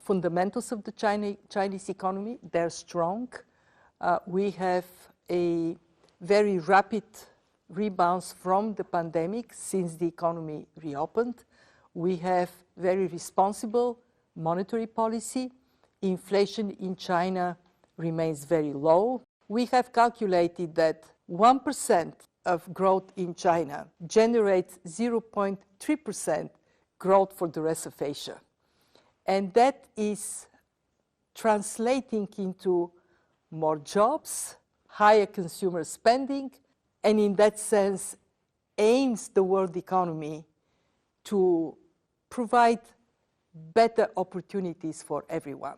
Fundamentals of the Chinese economy, they're strong. We have a very rapid rebounds from the pandemic since the economy reopened. We have very responsible monetary policy. Inflation in China remains very low. We have calculated that 1% of growth in China generates 0.3% growth for the rest of Asia. And that is translating into more jobs, higher consumer spending, and in that sense aims the world economy to provide better opportunities for everyone.